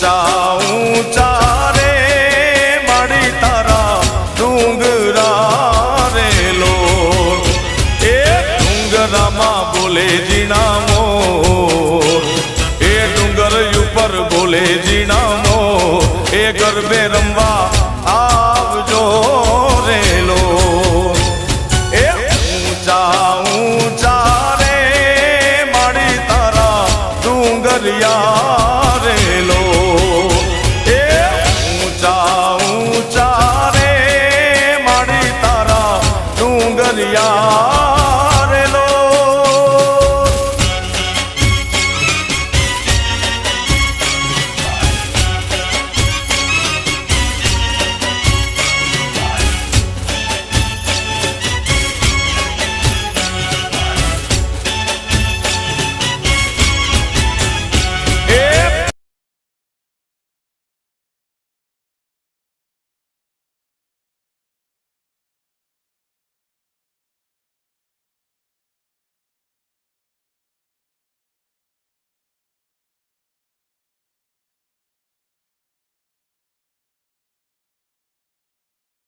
ઊંચા ઊંચા રે માડી તારા ડુંગરા રે લોલ એ ડુંગરામાં બોલે જીણા મોર એ ડુંગર ઉપર બોલે